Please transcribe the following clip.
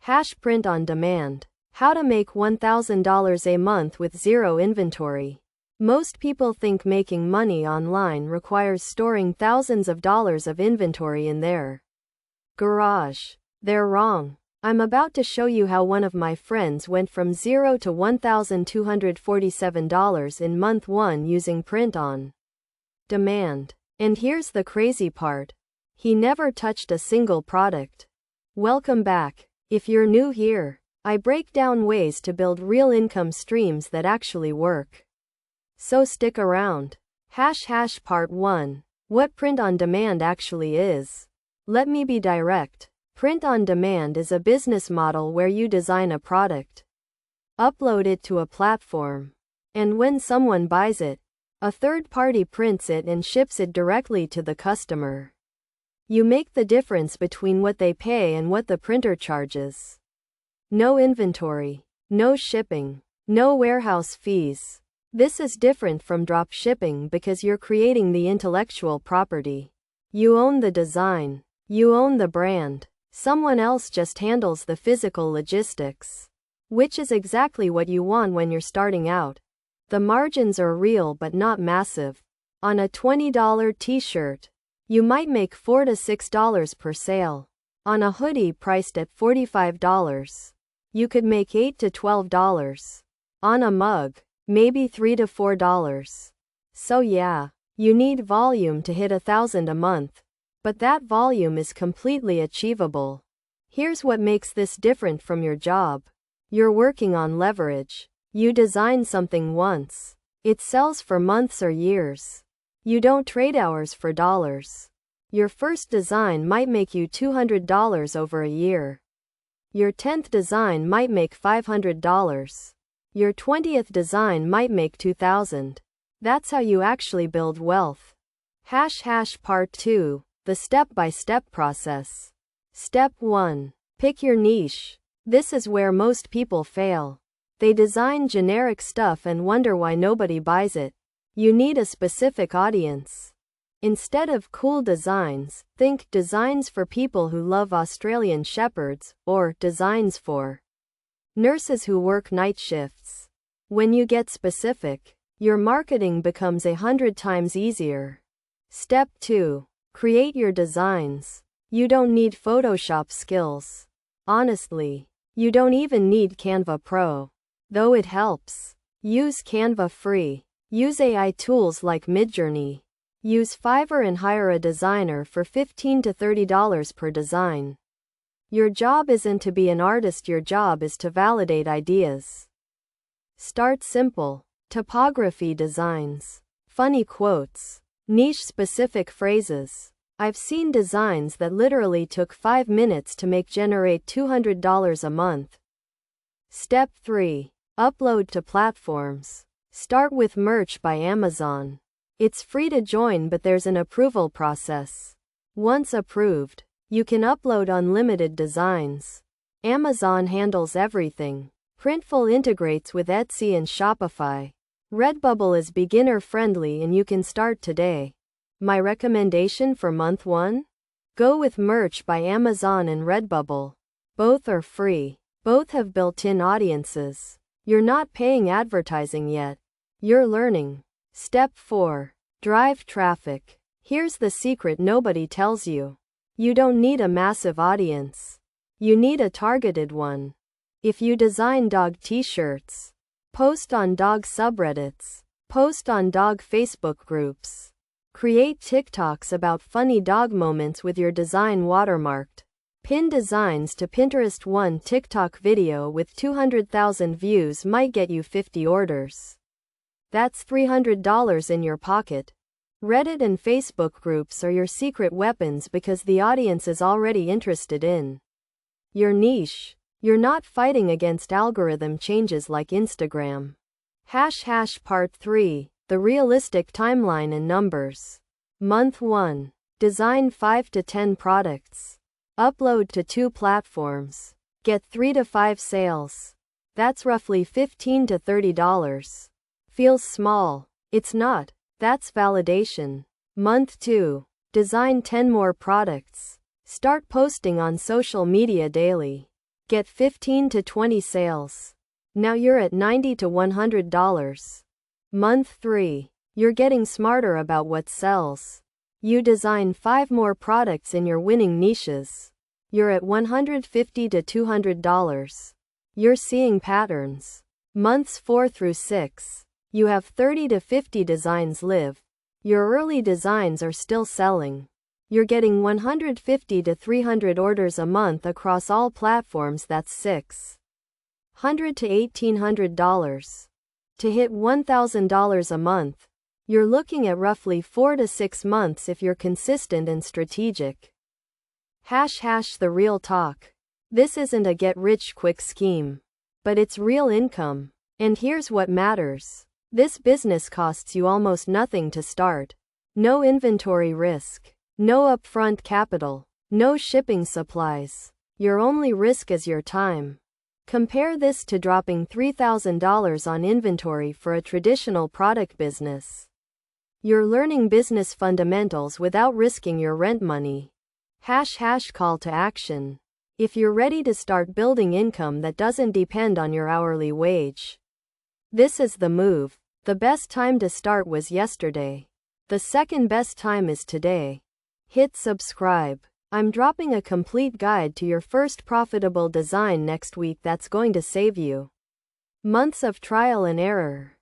Hash print on demand. How to make $1,000 a month with zero inventory. Most people think making money online requires storing thousands of dollars of inventory in their garage. They're wrong. I'm about to show you how one of my friends went from zero to $1,247 in month 1 using print on demand. And here's the crazy part. He never touched a single product. Welcome back. If you're new here, I break down ways to build real income streams that actually work. So stick around. Part 1. What print on demand actually is. Let me be direct. Print on demand is a business model where you design a product, upload it to a platform, and when someone buys it, a third party prints it and ships it directly to the customer. You make the difference between what they pay and what the printer charges. No inventory, no shipping, no warehouse fees. This is different from drop shipping because you're creating the intellectual property. You own the design, you own the brand. Someone else just handles the physical logistics, which is exactly what you want when you're starting out. The margins are real but not massive. On a $20 t-shirt, you might make $4 to $6 per sale. On a hoodie priced at $45, you could make $8 to $12. On a mug, maybe $3 to $4. So yeah, you need volume to hit $1,000 a month. But that volume is completely achievable. Here's what makes this different from your job. You're working on leverage. You design something once. It sells for months or years. You don't trade hours for dollars. Your first design might make you $200 over a year. Your 10th design might make $500. Your 20th design might make $2,000. That's how you actually build wealth. Part 2. The step-by-step process. Step 1. Pick your niche. This is where most people fail. They design generic stuff and wonder why nobody buys it. You need a specific audience. Instead of cool designs, think designs for people who love Australian shepherds, or designs for nurses who work night shifts. When you get specific, your marketing becomes 100 times easier. Step 2. Create your designs. You don't need Photoshop skills. Honestly, you don't even need Canva Pro. Though it helps. Use Canva free. Use AI tools like Midjourney. Use Fiverr and hire a designer for $15 to $30 per design. Your job isn't to be an artist, your job is to validate ideas. Start simple. Typography designs. Funny quotes. Niche-specific phrases. I've seen designs that literally took 5 minutes to generate $200 a month. Step 3. Upload to platforms. Start with Merch by Amazon. It's free to join, but there's an approval process. Once approved, you can upload unlimited designs. Amazon handles everything. Printful integrates with Etsy and Shopify. Redbubble is beginner-friendly and you can start today. My recommendation for month 1? Go with Merch by Amazon and Redbubble. Both are free. Both have built-in audiences. You're not paying advertising yet. You're learning. Step 4. Drive traffic. Here's the secret nobody tells you. You don't need a massive audience. You need a targeted one. If you design dog t-shirts, post on dog subreddits, post on dog Facebook groups, create TikToks about funny dog moments with your design watermarked, pin designs to Pinterest. One TikTok video with 200,000 views might get you 50 orders. That's $300 in your pocket. Reddit and Facebook groups are your secret weapons because the audience is already interested in your niche. You're not fighting against algorithm changes like Instagram. Part 3. The realistic timeline and numbers. Month 1. Design 5 to 10 products. Upload to 2 platforms. Get 3 to 5 sales. That's roughly $15 to $30. Feels small. It's not. That's validation. Month 2. Design 10 more products. Start posting on social media daily. Get 15 to 20 sales. Now you're at $90 to $100. Month 3. You're getting smarter about what sells. You design 5 more products in your winning niches. You're at $150 to $200. You're seeing patterns. Months 4 through 6. You have 30 to 50 designs live. Your early designs are still selling. You're getting 150 to 300 orders a month across all platforms. That's $600 to $1,800. To hit $1,000 a month, you're looking at roughly 4 to 6 months if you're consistent and strategic. The real talk. This isn't a get-rich-quick scheme. But it's real income. And here's what matters. This business costs you almost nothing to start. No inventory risk. No upfront capital. No shipping supplies. Your only risk is your time. Compare this to dropping $3,000 on inventory for a traditional product business. You're learning business fundamentals without risking your rent money. Call to action. If you're ready to start building income that doesn't depend on your hourly wage, this is the move. The best time to start was yesterday. The second best time is today. Hit subscribe. I'm dropping a complete guide to your first profitable design next week that's going to save you months of trial and error.